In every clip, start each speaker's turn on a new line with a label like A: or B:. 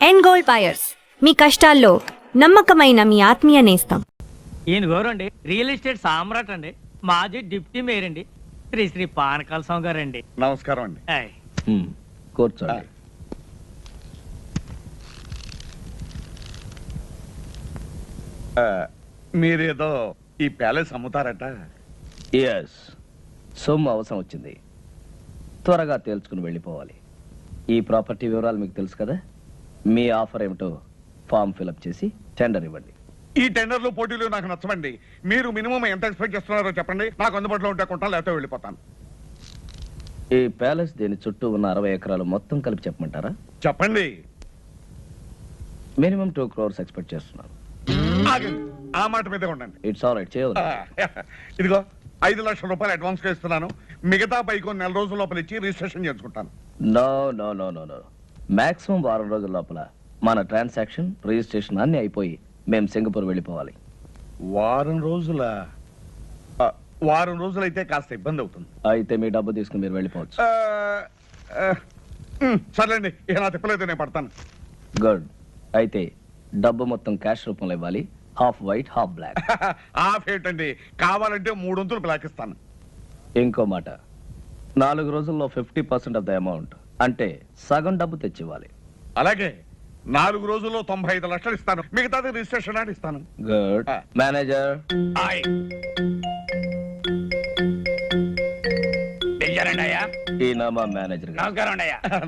A: End gold buyers, మీ కష్టాల్లో నమ్మకమైన మీ ఆత్మీయ నేస్తం.
B: ఈయన గౌరండి రియల్ ఎస్టేట్ సామ్రాట్ అండి, మాజీ డిప్యూటీ మేయర్ అండి, శ్రీ శ్రీ పానకాల స్వామి గారండి.
C: నమస్కారం అండి.
B: ఆయ్.
D: కూర్చోండి.
C: మీరేదో ఈ ప్యాలెస్ అమ్ముతారట.
D: ఎస్, సొమ్ము అవసరం వచ్చింది, త్వరగా తేల్చుకుని వెళ్ళిపోవాలి. ఈ ప్రాపర్టీ వివరాలు మీకు తెలుసు కదా. మీ ఆఫర్ ఏమిటో ఫామ్ ఫిలప్ చేసి టెండర్ ఇవ్వండి.
C: ఈ టెండర్లు పోటీలు నాకు నచ్చవండి. మీరు మినిమం ఎంత ఎక్స్పెక్ట్ చేస్తున్నారో చెప్పండి. నాకు అందుబాటులో ఉంటే కొంటాను, లేకపోతే వెళ్ళిపోతాను.
D: ఈ ప్యాలెస్ దీని చుట్టూ ఉన్న 60 ఎకరాలు మొత్తం కలిపి చెప్పమంటారా?
C: చెప్పండి.
D: మినిమం 2 crores ఎక్స్పెక్ట్ చేస్తున్నాను.
C: ఆగండి, ఆ మాట మీదే ఉండండి.
D: ఇట్స్ ఆల్ రైట్, చేయదు.
C: ఇదిగో 5 లక్షల రూపాయలు అడ్వాన్స్ గా ఇస్తున్నాను. మిగతా పైకి కొన్ని నెల రోజుల లోపల ఇచ్చి రిజిస్ట్రేషన్ చేసుకుంటాను.
D: No no no no no, maximum 1 రోజుల లోపల మన ట్రాన్సాక్షన్ రిజిస్ట్రేషన్ అన్ని అయిపోయి మేము సింగపూర్ వెళ్ళిపోవాలి.
C: వారం రోజులైతే కాస్త ఇబ్బంది అవుతుంది.
D: అయితే మీ డబ్బు తీసుకుని మీరు వెళ్ళిపోవచ్చు.
C: సర్లేండి, ఇక నా తిప్పలేదు, నేను పడతాను.
D: గుడ్. అయితే డబ్బు మొత్తం క్యాష్ రూపంలో ఇవ్వాలి. Half white half black.
C: Half ఏంటండి, కావాలంటే 3 వంతులు బ్లాక్ ఇస్తాను.
D: ఇంకో మాట, 4 రోజుల్లో 50% ఆఫ్ ద అమౌంట్, అంటే సగం డబ్బు తెచ్చివ్వాలి.
C: అలాగే 4 రోజుల్లో 95 లక్షలు ఇస్తాను. మిగతాది రిజిస్ట్రేషన్ అని ఇస్తాను.
D: గుడ్. మేనేజర్, ఈయన మా మేనేజర్ గారు.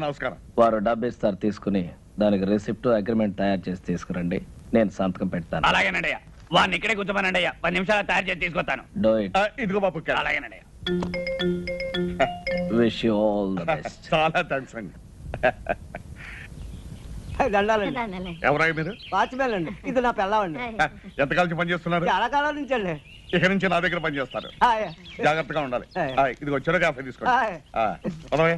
C: నమస్కారం.
D: వారు డబ్బు ఇస్తారు, తీసుకుని దానికి రిసిప్ట్ అగ్రిమెంట్ తయారు చేసి తీసుకురండి. నేను సంతకం పెడతాను.
B: అలాగేనండి, వాడిని ఇక్కడే కూర్చోమనండి అయ్యా, 10 నిమిషాలు తయారు చేసి తీసుకొస్తాను.
D: Do it.
C: ఇదిగో బాబు.
B: అలాగేనండి.
D: Wish you all the best.
C: చాలా థ్యాంక్స్ అండి.
E: దండాలండి.
C: ఎవరాయి మీరు?
E: వాచ్మెన్ అండి. ఇది నా పిల్లవండి.
C: ఎంతకాలం పని చేస్తున్నారు?
E: చాలా కాలం నుంచి అండి.
C: ఇక నుంచి నా దగ్గర పని చేస్తారు. జాగ్రత్తగా ఉండాలి. ఇదిగో చెరు కాఫీ తీసుకోండి. పదవే.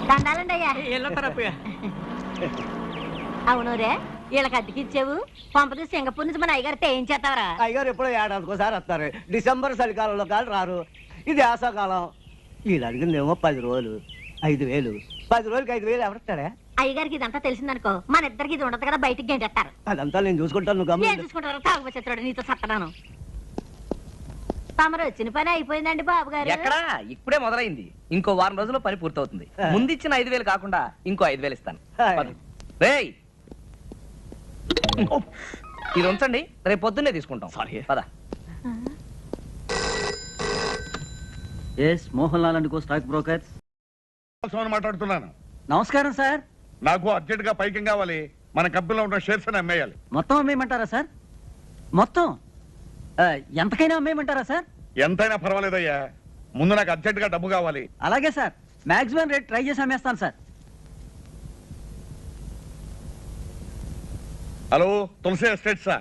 E: దండాలండి అయ్యా.
F: అవును రే, వీళ్ళకి అద్దెకిచ్చావు, పంపది సింగపూర్ నుంచి మన అయ్యగారితో ఏం చేస్తావరా?
E: అయ్యగారు ఎప్పుడో ఏడాదికోసారి వస్తారు. డిసెంబర్ చలికాలంలో కాదు రారు. ఇది ఆశాకాలం. వీళ్ళు అడిగిందేమో 10 రోజులు 5,000. 10 రోజులకి 5,000 ఎవరిస్తాడా?
F: అయ్యగారికి ఇదంతా తెలిసిందనుకో, మన ఇద్దరికి ఇది ఉండదు కదా, బయటికి గంటేస్తారు.
E: అదంతా నేను చూసుకుంటాను. నువ్వు
F: ఏం
E: గమనించు.
F: చూసుకుంటారు? తాగుబోతున్నాడు, నీతో సత్తనాను. తమరు వచ్చిన పని అయిపోయిందండి బాబు గారు.
G: ఎక్కడా, ఇప్పుడే మొదలైంది. ఇంకో 1 వారం రోజుల్లో పని పూర్తవుతుంది. ముందిచ్చిన 5,000 కాకుండా ఇంకో 5,000 ఇస్తాను. పద. రేయ్, ఇది ఉంచండి, రేపు పొద్దున్నే తీసుకుంటాం. పద.
H: Mohan Lal and co stock brokers.
C: మాట్లాడుతున్నాను.
H: నమస్కారం సార్.
C: నాకు అర్జెంట్ గా పైకి కావాలి. మన కంపెనీలో ఉన్న షేర్స్ అని అమ్మేయాలి.
H: మొత్తం అమ్మేయమంటారా సార్? మొత్తం ఎంతకైనా అమ్మేయమంటారా సార్?
C: ఎంతైనా పర్వాలేదయ్యా, ముందు నాకు అర్జెంట్ గా డబ్బు కావాలి.
H: అలాగే సార్, మాక్సిమం రేట్ ట్రై చేసి అమ్మేస్తాను సార్.
C: హలో, తులసి ఎస్టేట్సా?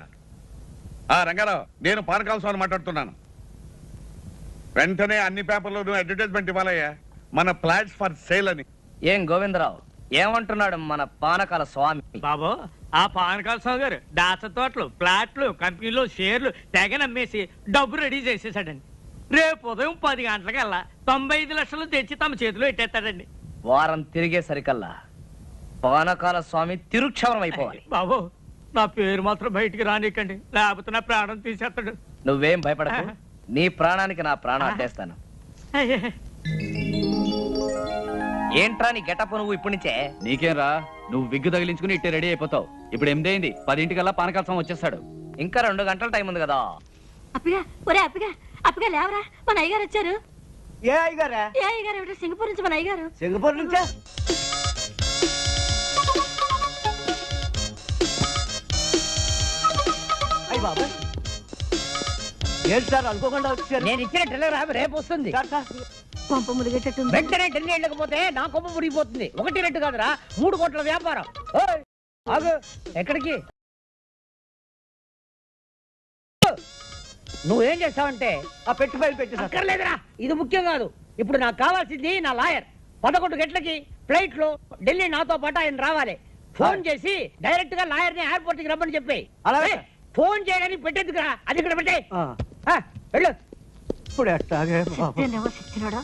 C: రంగారావు, నేను పానకాల స్వామి మాట్లాడుతున్నాను. వెంటనే అన్ని పేపర్లోనూ అడ్వర్టైజ్మెంట్ ఇవ్వాలయ్యా, మన ఫ్లాట్స్ ఫర్ సేల్ అని.
G: ఏం గోవిందరావు, ఏమంటున్నాడు మన పానకాల స్వామి?
B: బాబు, ఆ పానకాల స్వామి గారు దాస తోటలు, ఫ్లాట్లు, కంపెనీలు, షేర్లు తెగ నమ్మేసి డబ్బు రెడీ చేసేసాడండి. రేపు ఉదయం 10 గంటలకల్లా 95 లక్షలు తెచ్చి తమ చేతిలో పెట్టేస్తాడండి.
G: వారం తిరిగేసరికల్లా పానకాల స్వామి తిరుక్షవరం అయిపోవాలి.
B: బాబు, నా పేరు మాత్రం బయటికి రానికండి, లేకపోతే నా ప్రాణం తీసేస్తాడు.
G: నువ్వేం భయపడకు, నీ ప్రాణానికి నా ప్రాణం అడ్డేస్తాను. ఏంట్రా నీ గెటప్ నువ్వు ఇప్పటి నుంచే?
I: నీకేం రా, నువ్వు విగ్గు తగిలించుకుని ఇట్టే రెడీ అయిపోతావు. ఇప్పుడు 8 అయింది, 10 పానకాల స్వామి వచ్చేస్తాడు.
G: ఇంకా 2 గంటల టైం ఉంది కదా.
F: అప్పిగా, ఒరే అప్పిగా, అప్పిగా లేవరా, మన అయ్యగారు వచ్చారు.
E: ఏ అయ్యగారా?
F: ఏ అయ్యగారు ఏమిటో, సింగపూర్ నుంచి మన అయ్యగారు.
E: సింగపూర్ నుంచా? అయ్య బాబా, ఏంటి సార్ అనుకోకుండా వచ్చారు?
G: నేను ఇచ్చిన టెలిగ్రామ్ రేపు వస్తుంది.
F: పంప ములిగేటట్టుంది.
G: వెంటనే ఢిల్లీ వెళ్ళకపోతే నా కొమ్మ మురిగిపోతుంది. 1 2 కాదురా, 3 కోట్ల వ్యాపారం. ఆగు, ఎక్కడికి? నువ్వేం చేస్తావంటే
E: ఆ పెట్టి ఫైల్ పెట్టి సార్.
G: అక్కర్లేదురా, ఇది ముఖ్యం కాదు. ఇప్పుడు నాకు కావాల్సింది నా లాయర్. 11 గంటలకి ఫ్లైట్ లో ఢిల్లీ నాతో పాటు ఆయన రావాలి. ఫోన్ చేసి డైరెక్ట్ గా లాయర్ ని ఎయిర్పోర్ట్ కి రమ్మని చెప్పి.
E: అలాగే.
G: ఫోన్ చేయడానికి పెట్టేందుకురా, అది ఇక్కడ పెట్టే. వెళ్ళు.
E: ఇప్పుడు ఎట్టాగే బాబు.
F: సచ్చినోడా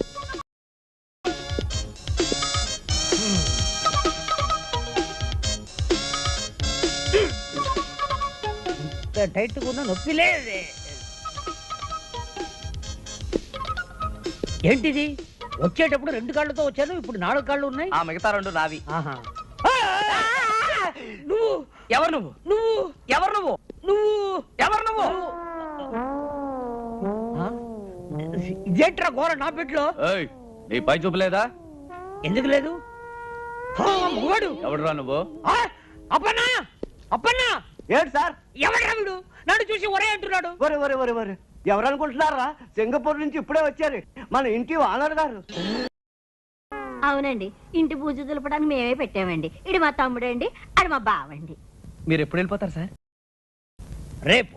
G: టైట్ ఉన్న నొప్పి లేదే. ఏంటిది? వచ్చేటప్పుడు 2 కాళ్ళతో వచ్చాను, ఇప్పుడు 4 కాళ్ళు ఉన్నాయి.
D: ఆ మిగతా 2 నావి.
G: ఆహా. నువ్వు
D: ఎవరు నువ్వు?
G: నువ్వు
D: ఎవరు నువ్వు?
G: నువ్వు
D: ఎవరు నువ్వు?
G: ఆ? ఇదేంట్రా ఘోర నా పెట్లో?
I: ఏయ్, నీ పై చూపలేదా?
G: ఎందుకు లేదు? మగవాడు
I: ఎవడురా నువ్వు?
G: అప్పన్నా అప్పన్నా,
E: ఏంటి సార్?
G: ఎవడ్రా వీడు? నన్ను చూసి ఒరే అంటున్నాడు.
E: ఒరే ఒరే ఒరే ఒరే, ఎవరు అనుకుంటున్నారా? సింగపూర్ నుంచి ఇప్పుడే వచ్చారు మన ఇంటి ఓనర్ గారు.
F: అవునండి, ఇంటి పూజ దులపడానికి మేమే పెట్టామండి. ఇది మా తమ్ముడండి, అది మా బావండి.
D: మీరు ఎప్పుడు వెళ్ళిపోతారు సార్?
G: రేపు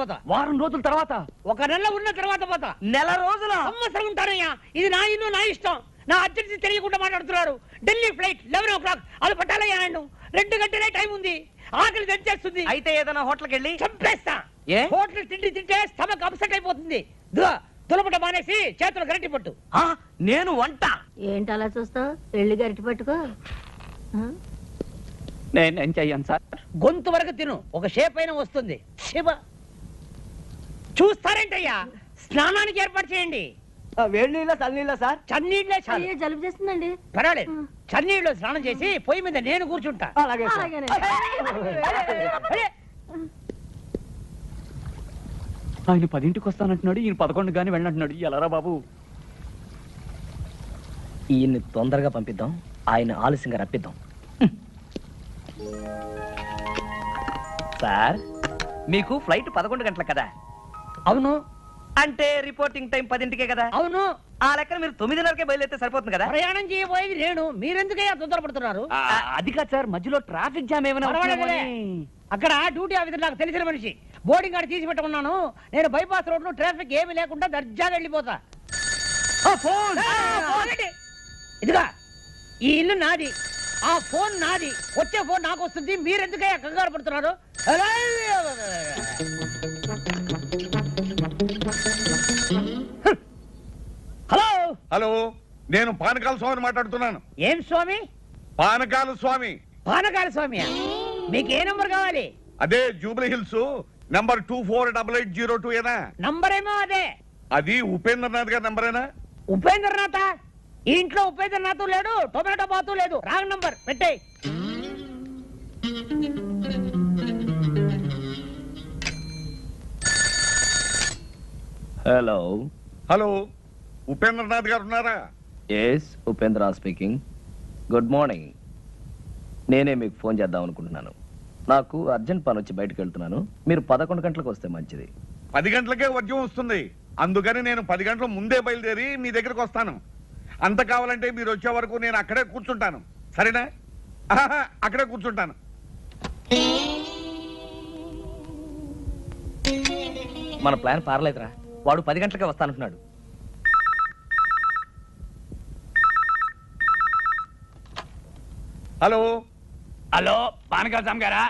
G: పోతా.
D: వారం రోజుల తర్వాత.
G: 1 నెల ఉన్న తర్వాత పోతా.
D: నెల రోజుల.
G: సంవత్సరం ఉంటానయ్యా. ఇది నా ఇల్లు, నా ఇష్టం. నా అర్జెన్సీ తెలియకుండా మాట్లాడుతున్నారు. Delhi flight 11 o'clock. అది పట్టాలయ్యా ఆయన. 2 గంటలే టైం ఉంది. ఆకలి తెచ్చేస్తుంది.
D: అయితే ఏదైనా హోటల్కి వెళ్ళి
G: చంపేస్తా.
D: ఏ?
G: హోటల్ తిండి తింటే స్టమక్ అప్సెట్ అయిపోతుంది. దులపట మానేసి చేతులు గరిటి పట్టు.
D: నేను వంట.
F: ఏంటి అలా చూస్తావు? వెళ్ళి గరిటి పట్టుకో.
I: నేను చెయ్యను సార్.
G: గొంతు వరకు తిను, ఒక షేప్ అయినా వస్తుంది. శివ చూస్తారేంటయ్యా? స్నానానికి ఏర్పాటు చేయండి.
E: వేడి నీళ్ళ చల్లనీళ్ళ సార్?
G: చన్నీళ్ళే చాలు.
F: అయ్యో, జలుబు చేస్తుందండి.
G: పర్వాలేదు, చన్నీళ్ళు స్నానం చేసి పొయ్యి మీద నేను కూర్చుంటా.
E: అలాగే సార్.
F: అలాగేనండి.
G: అరే,
I: ఆయన 10ంటికి వస్తానంటున్నాడు, ఈయన 11 గానీ వెళ్ళంటున్నాడు. ఎలారా బాబు?
D: ఈయన్ని తొందరగా పంపిద్దాం, ఆయన ఆలస్యంగా రప్పిద్దాం. సార్, మీకు ఫ్లైట్ 11 గంటలకు కదా?
G: అవును
D: అంటే రిపోర్టింగ్ టైం 10ంటికే కదా?
G: అవును.
D: ఆ లెక్కన మీరు 9:30కే బయలుదేరితే సరిపోతుంది కదా?
G: ప్రయాణం చేయబోయేది నేను, మీరెందుకయ్యా తొందరపడుతున్నారు?
I: అది కాదు సార్, మధ్యలో ట్రాఫిక్ జామ్ ఏమైనా
G: పర్వాలేదులే. అక్కడ డ్యూటీ ఆఫీసర్ నాకు తెలిసిన మనిషి, బోర్డింగ్ కార్డు తీసి పెట్టుకున్నాను. నేను బైపాస్ రోడ్ లో ట్రాఫిక్ ఏమీ లేకుండా దర్జాగా వెళ్ళిపోతా. ఫోన్ ఇదిగా, ఈ ఇల్లు నాది, ఆ ఫోన్ నాది. వచ్చే ఫోన్ నాకు వస్తుంది. మీరెందుకయ్యా కంగారు పడుతున్నారు? హలో
C: హలో, నేను పానకాల స్వామిని మాట్లాడుతున్నాను.
G: ఏం స్వామి?
C: పానకాల స్వామి.
G: పానకాల స్వామి, మీకు ఏ నంబర్ కావాలి?
C: అదే జూబ్లీ హిల్స్ నంబర్ 248802 ఏనా?
G: నంబర్ ఏమో అదే.
C: అది ఉపేంద్రనాథ్ గారి నంబరేనా?
G: ఉపేంద్రనాథ్? ఈ ఇంట్లో ఉపేంద్రనాథ్ లేడు, టొమాటో బాతు లేదు. రాంగ్ నంబర్ పెట్టే.
D: హలో.
C: హలో, ఉపేంద్రనాథ్ గారు ఉన్నారా?
D: Yes, Upendra speaking. Good morning. నేనే మీకు ఫోన్ చేద్దాం అనుకుంటున్నాను. నాకు అర్జెంట్ పని వచ్చి బయటకు వెళ్తున్నాను. మీరు 11 గంటలకు వస్తే మంచిది.
C: 10 గంటలకే వర్జం వస్తుంది. అందుకని నేను 10 గంటల ముందే బయలుదేరి మీ దగ్గరకు వస్తాను. అంత కావాలంటే మీరు వచ్చే వరకు నేను అక్కడే కూర్చుంటాను. సరేనా? అక్కడే కూర్చుంటాను.
D: మన ప్లాన్ పారలేదురా. వాడు 10 గంటలకే వస్తానంటున్నాడు.
C: హలో.
B: హలో, పానకాల స్వామి గారా?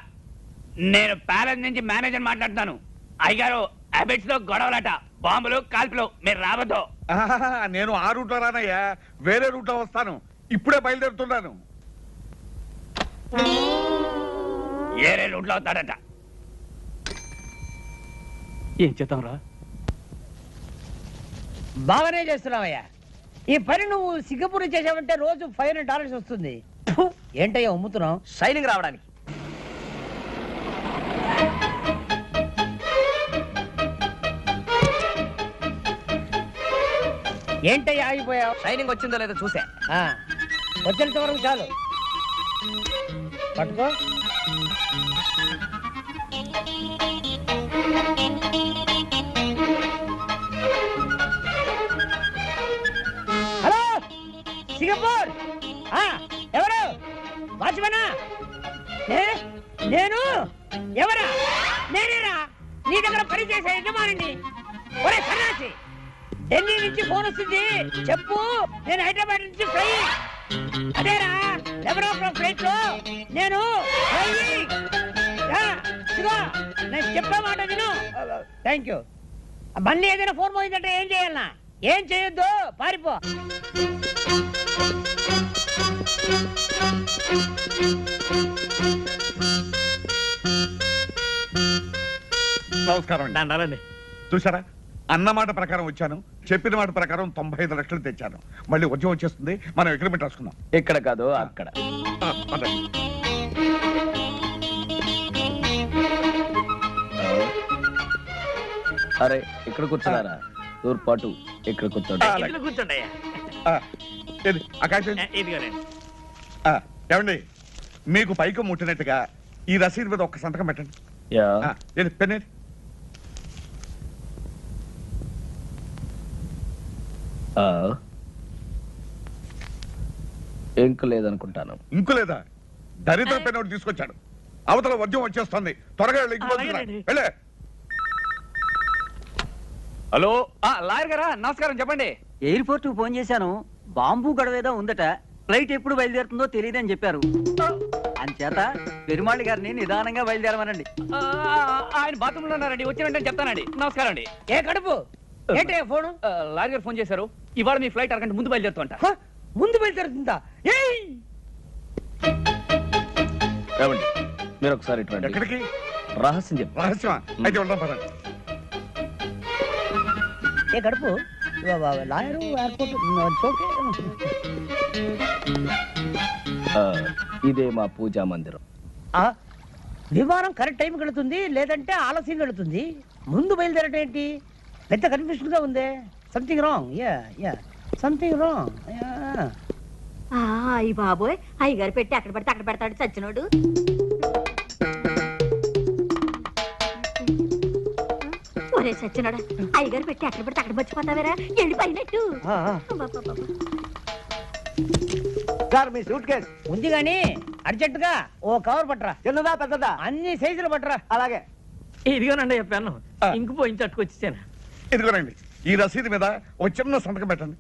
B: నేను ప్యాలెస్ నుంచి మేనేజర్ మాట్లాడుతాను. అయ్యగారు, అబిట్స్ లో గొడవలట, బాంబులు, కాల్పులు. మీరు రావద్దు.
C: నేను ఆ రూట్లో రానయ్యా, వేరే రూట్లో వస్తాను. ఇప్పుడే బయలుదేరుతున్నాను.
B: ఏరే రూట్లో వస్తాడట.
I: ఏం చేద్దాంరా?
G: బాగానే చేస్తున్నావయ్యా. ఈ పని నువ్వు సింగపూర్ చేసావంటే రోజు $500 వస్తుంది. ఫు, ఏంటయ్యా అమ్ముతున్నావు?
D: షైనింగ్ రావడానికి.
G: ఏంటయ్యా ఆగిపోయావు?
D: షైనింగ్ వచ్చిందో లేదో చూసా.
G: వచ్చేంత వరకు చాలు. పట్టుకో. Hello, Singapore. ఎవరు? వాచ్మనా? నేను ఎవరా? నేనేరా, నీ దగ్గర పనిచేసే యజమానిని. ఒరే సన్నాసి, ఢిల్లీ నుంచి ఫోన్ వస్తుంది, చెప్పు. నేను హైదరాబాద్ నుంచి ఫ్లై. అదేరా, 11 o'clock ఫ్లైట్ లో నేను నేను చెప్పే మాట విను. Thank you. మళ్ళీ ఏదైనా ఫోన్ పోయిందంటే ఏం చేయాలన్నా? ఏం చేయొద్దు, పారిపో.
C: నమస్కారం అండి.
B: దండాలండి.
C: చూసారా, అన్నమాట ప్రకారం వచ్చాను, చెప్పిన మాట ప్రకారం 95 లక్షలు తెచ్చాను. మళ్ళీ ఉద్యోగం వచ్చేస్తుంది, మనం అగ్రిమెంట్ రాసుకుందాం.
D: ఇక్కడ కాదు అక్కడ.
C: పదండి.
D: అరే ఇక్కడ కూర్చున్నారా? తూర్పాటు ఇక్కడ కూర్చోండి.
B: ఇంట్లో కూర్చోండి అయ్యా.
C: ఏది, ఆ కాగితం ఏది?
B: ఇదిగోనండి.
C: ఏమండి, మీకు పైకి ముట్టినట్టుగా ఈ రసీదు మీద ఒక్క సంతకం పెట్టండి.
D: యా.
C: ఏది, పెన్నేది?
D: ఇంక లేదనుకుంటాను.
C: ఇంకు లేదా? దరిద్ర పెన్ ఒకటి తీసుకొచ్చాడు. అవతల ఉద్యోగం వచ్చేస్తుంది, త్వరగా వెళ్ళి ఇంటికి
B: అలాగేనండి.
C: వెళ్ళే.
I: హలో లాయర్ గారా, నమస్కారం, చెప్పండి.
H: ఎయిర్పోర్ట్ కు ఫోన్ చేశాను, బాంబు గడవేదో ఉందట, ఫ్లైట్ ఎప్పుడు బయలుదేరుతుందో తెలియదని చెప్పారు. అంచేత పెరుమాళ్ గారిని నిదానంగా బయలుదేరమనండి.
I: ఆయన బాత్రూంలో ఉన్నారండి, వచ్చిన వెంటనే చెప్తానండి. నమస్కారం అండి.
G: ఏ కడుపు ఏంటే ఫోను?
I: లాయర్ గారు ఫోన్ చేశారు, ఇవాళ మీ ఫ్లైట్ అరగంట ముందు బయలుదేరుతుంట.
G: హ? ముందు బయలుదేరుతుందా? ఏయ్!
D: ఏమండి, మీరు ఒకసారి ఇటు రండి.
C: ఎక్కడికి?
D: రహస్యం చెప్పు.
C: రహస్యమా? అయితే వెళ్దాం పదండి.
G: ఏ కడుపు లాయరు ఎయిర్పోర్ట్ ఓకే.
D: ఇదే మా పూజా మందిరం.
G: విమానం కరెక్ట్ టైంకి వెళుతుంది, లేదంటే ఆలస్యంగా వెళుతుంది. ముందు బయలుదేరటం ఏంటి? పెద్ద కన్ఫ్యూషన్ గా ఉంది. Something wrong. Yeah something wrong.
F: అయ్యి బాబోయ్, అయ్యగారు పెట్టి అక్కడ పడితే అక్కడ పెడతాడు చచ్చినోడు. ఒరే చచ్చినోడా, అయ్యగారు పెట్టి అక్కడ పడితే అక్కడ మర్చిపోతావేరా, వెళ్ళిపోయినట్టు.
E: సార్ మీ సూట్ కేస్
G: ఉంది గాని అర్జెంట్ గా ఓ కవర్ పట్టరా.
E: చిన్నదా పెద్దదా?
G: అన్ని సైజులు పట్టరా.
E: అలాగే.
B: ఇదిగోనండి చెప్పాను, ఇంకు పోయించి అట్టుకొచ్చేసాను.
C: ఇదిగోనండి, ఈ రసీదు మీద ఒక చిన్న సంతకం పెట్టండి.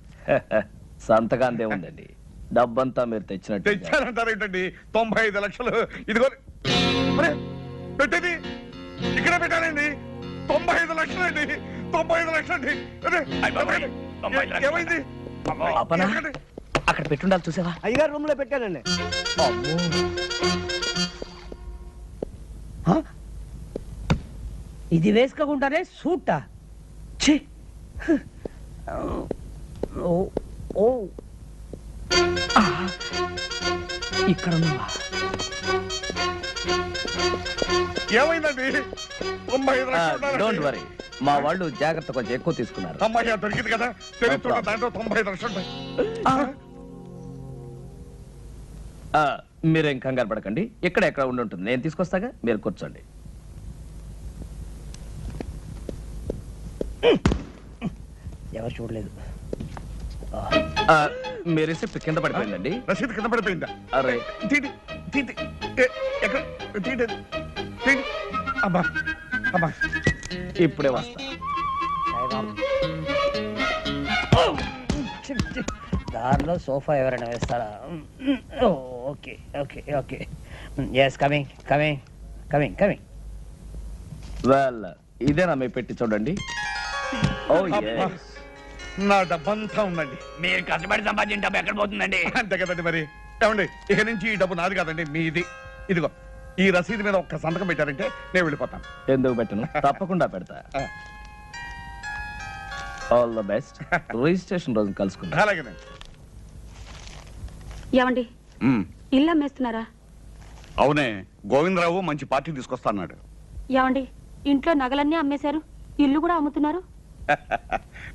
D: సంతకాందే ఉందండి, డబ్బంతా మీరు తెచ్చినట్టు.
C: తెచ్చారంటారు ఏంటండి? 95 లక్షలు. ఇదిగో అరే, పెట్టేది ఇక్కడ పెట్టానండి. 95 లక్షలు అండి. 95 లక్షలు అండి. అరే, ఏమైంది?
D: అపనా?
C: ఎక్కడి?
D: అక్కడ పెట్టుండాలి, చూసావా?
E: అయ్యగారు రూమ్ లో పెట్టానండి.
G: ఇది వేసుకోకుండానే సూటా? ఛీ! ఓ
D: ఇక్కడ ఉన్నావా?
C: ఏమైందండి? 95 లక్షలు
D: డోంట్
C: ఉండాలండి.
D: వరీ, మా వాళ్ళు జాగ్రత్త కొంచెం ఎక్కువ తీసుకున్నారు.
C: అమ్మాయి దొరికింది కదా, తెలుస్తున్న దాంట్లో 95 లక్షలు ఉంటాయి.
D: మీరేం కంగారు పడకండి, ఇక్కడ ఎక్కడ ఉండి ఉంటుంది, నేను తీసుకొస్తాగా, మీరు కూర్చోండి.
G: ఎవరు చూడలేదు.
D: మీ రిసిప్ట్ కింద పడిపోయిందండి.
C: రసీదు కింద పడిపోయిందా?
D: అరే
C: తీటి తీటి. ఎక్కడ? తీటి తీటి. అబ్బా అబ్బా.
D: ఇప్పుడే వస్తా.
G: దారిలో సోఫా ఎవరైనా వేస్తారా? Okay okay okay. Yes, coming coming coming coming.
D: Well, ఇదేనా మీ పెట్టి చూడండి. ఓ
C: అబ్బా. నా డబ్బంతా ఉందండి.
I: మీరు కష్టపడి సంపాదించిన డబ్బు ఎక్కడ పోతుందండి?
C: అంతే కదండి మరి. ఏమండి, ఇక నుంచి ఈ డబ్బు నాది కాదండి, మీది. ఇదిగో ఈ రసీదు మీద ఒక్క సంతకం పెట్టారంటే నేను వెళ్ళిపోతాను.
D: ఎందుకు పెట్టను, తప్పకుండా పెడతా. All the best. రిజిస్ట్రేషన్ రోజు కలుసుకుందాం.
C: అలాగేనండి.
F: ఏమండి, ఇల్లు అమ్మేస్తున్నారా?
C: అవునే, గోవిందరావు మంచి పార్టీ తీసుకొస్తాడు.
F: ఏమండి, ఇంట్లో నగలన్నీ అమ్మేశారు, ఇల్లు కూడా అమ్ముతున్నారు.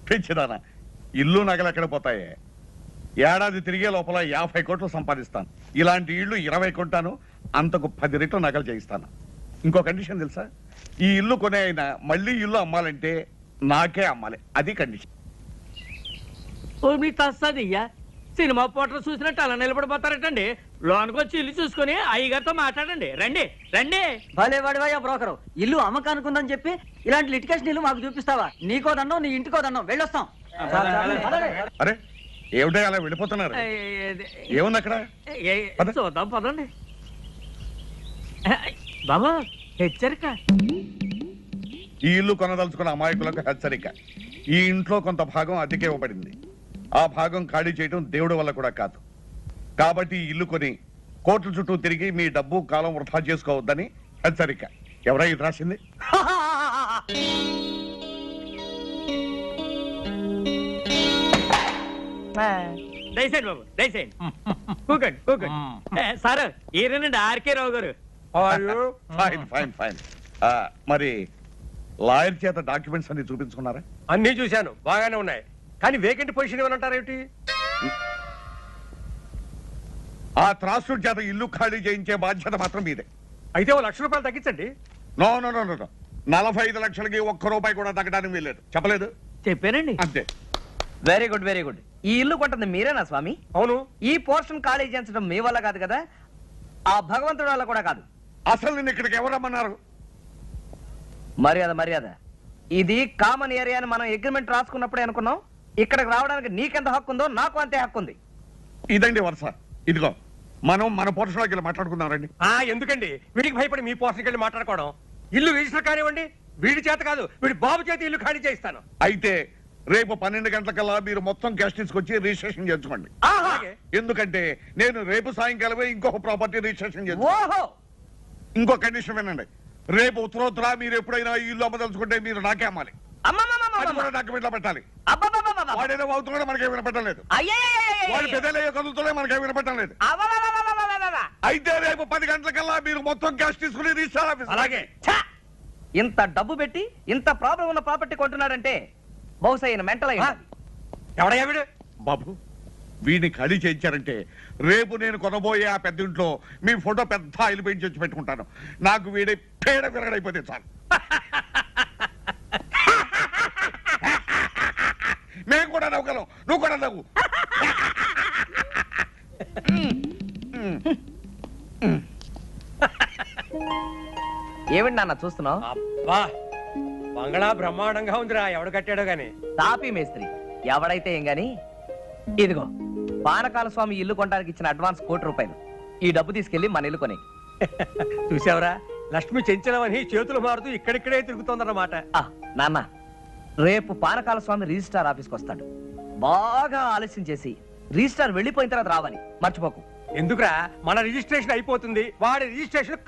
C: పెంచిదానా, ఇల్లు నగలు ఎక్కడ పోతాయే? ఏడాది తిరిగే లోపల 50 కోట్లు సంపాదిస్తాను. ఇలాంటి ఇల్లు 20 కొంటాను, అంతకు 10 రెట్లు నగలు చేయిస్తాను. ఇంకో కండిషన్ తెలుసా? ఈ ఇల్లు కొనే అయినా మళ్ళీ ఇల్లు అమ్మాలంటే నాకే అమ్మాలి, అది కండిషన్.
B: ఓ మీ తస్సదియ్యా, సినిమా పోటర్ చూసినట్టు అలా నిలబడిపోతారటండి. లోనికి వచ్చి ఇల్లు చూసుకుని అయ్యగారితో మాట్లాడండి. రండి రండి.
H: భలే వాడివయ్యా బ్రోకరు, ఇల్లు అమ్మకానుకుందని చెప్పి ఇలాంటి లిటికేషన్ ఇల్లు మాకు చూపిస్తావా? నీకో దండం, నీ ఇంటికో దండం, వెళ్ళొస్తాం.
C: అరే ఏమిటో అలా వెళ్ళిపోతున్నారు? ఏముంది అక్కడ? పద.
B: చూద్దాం పదండి. బాబా హెచ్చరిక,
C: ఈ ఇల్లు కొనదలుచుకున్న అమాయకులకు హెచ్చరిక. ఈ ఇంట్లో కొంత భాగం అద్దెకే ఇవ్వబడింది. ఆ భాగం ఖాళీ చేయడం దేవుడి వల్ల కూడా కాదు. కాబట్టి ఈ ఇల్లు కొని కోట్ల చుట్టూ తిరిగి మీ డబ్బు కాలం వృధా చేసుకోవద్దని హెచ్చరిక. ఎవరై ఇది రాసింది?
B: దయచేయండి బాబు దయచేయండి కూకండి కూకండి సార్ ఈయనండి ఆర్కే రావు గారు
C: ఫైన్ ఫైన్ ఫైన్ మరి లాయర్ చేత డాక్యుమెంట్స్ అన్ని చూపించుకున్నారా?
J: అన్నీ చూశాను, బాగానే ఉన్నాయి. కానీ వేకెంట్ పొజిషన్ ఏమంటారేమిటి?
C: ఆ త్రాసుడి చేత ఇల్లు ఖాళీ చేయించే బాధ్యత మాత్రం మీదే.
J: అయితే ఓ ₹1,00,000 తగ్గించండి.
C: నో నో నో నో 45 లక్షలకి ₹1 కూడా తగ్గడానికి వీల్లేదు. చెప్పలేదు?
B: చెప్పానండి.
C: అంతే.
D: Very good very good. ఈ ఇల్లు కొంటుంది మీరేనా స్వామి?
J: అవును.
D: ఈ పోర్షన్ ఖాళీ చేయించడం మీ వల్ల కాదు కదా, ఆ భగవంతుడి వల్ల కూడా కాదు.
C: అసలు నేను ఇక్కడికి ఎవరు రమ్మన్నారు?
D: మర్యాద మర్యాద. ఇది కామన్ ఏరియా అని మనం అగ్రిమెంట్ రాసుకున్నప్పుడే అనుకున్నాం. ఇక్కడికి రావడానికి నీకెంత హక్కు ఉందో నాకు అంతే హక్కు ఉంది.
C: ఇదండి వరుస. ఇదిగో మనం మన పోర్షన్లోకి వెళ్ళి మాట్లాడుకుందాం రండి.
J: ఎందుకండి వీడికి భయపడి మీ పోర్షన్కి వెళ్ళి మాట్లాడుకోవడం? ఇల్లు రిజిస్టర్ కానివ్వండి, వీడి చేత కాదు, వీడి బాబు చేత ఇల్లు ఖాళీ చేయిస్తాను.
C: అయితే రేపు 12 గంటలకల్లా మీరు మొత్తం క్యాష్ తీసుకొచ్చి రిజిస్ట్రేషన్ చేసుకోండి.
J: అలాగే.
C: ఎందుకంటే నేను రేపు సాయంకాలమే ఇంకొక ప్రాపర్టీ రిజిస్ట్రేషన్ చేస్తాను.
D: ఓహో,
C: ఇంకో కండిషన్ వినండి. రేపు ఉత్తరోత్తర మీరు ఎప్పుడైనా ఈ ఇల్లు అమ్మదలుచుకుంటే మీరు నాకే అమ్మాలి. అది కూడా డాక్యుమెంట్లో పెట్టాలి. వాడేదో అవుతున్నాడో మనకే వినపడటం లేదు. వాడు పెద్దలయ్యే కదులుతూనే మనకే వినపడటం లేదు. అయితే రేపు 10 గంటలకల్లా మీరు మొత్తం క్యాష్ తీసుకుని రిజిస్టర్ ఆఫీస్.
J: అలాగే.
D: ఇంత డబ్బు పెట్టి ఇంత ప్రాబ్లం ఉన్న ప్రాపర్టీ కొంటున్నాడంటే బహుశా ఈయన మెంటల్ అయ్యి ఉండాలి.
J: ఎవడయ్యా వీడు?
C: బాబు వీడిని ఖాళీ చేయించారంటే రేపు నేను కొనబోయే ఆ పెద్ద ఇంట్లో మీ ఫోటో పెద్ద ఆయిల్ పెయింట్ చేసి పెట్టుకుంటాను. నాకు వీడి పేడ విరగడైపోతే చాలు. మేము కూడా నవ్వుగలం, నువ్వు కూడా నవ్వు.
D: ఏమిటి నాన్న చూస్తున్నావు?
J: అబ్బా, బంగళా బ్రహ్మాండంగా ఉందిరా. ఎవడు కట్టాడో గాని.
D: తాపీ మేస్త్రి ఎవడైతే ఏం గాని. ఇదిగో పానకాల స్వామి ఇల్లు కొనడానికి ఇచ్చిన అడ్వాన్స్ ₹1,00,00,000. ఈ డబ్బు తీసుకెళ్లి మన ఇల్లు కొని.
J: చూసావరా, లక్ష్మి చెంచలమని చేతులు మారుతూ ఇక్కడిక్కడే తిరుగుతోందన్నమాట.
D: నాన్న రేపు పానకాల స్వామి రిజిస్ట్రార్ ఆఫీస్కి వస్తాడు. బాగా ఆలస్యం చేసి రిజిస్ట్రార్ వెళ్ళిపోయిన తర్వాత రావాలి, మర్చిపోకు.
J: ఎందుకురా, మన రిజిస్ట్రేషన్ అయిపోతుంది, వాడి రిజిస్ట్రేషన్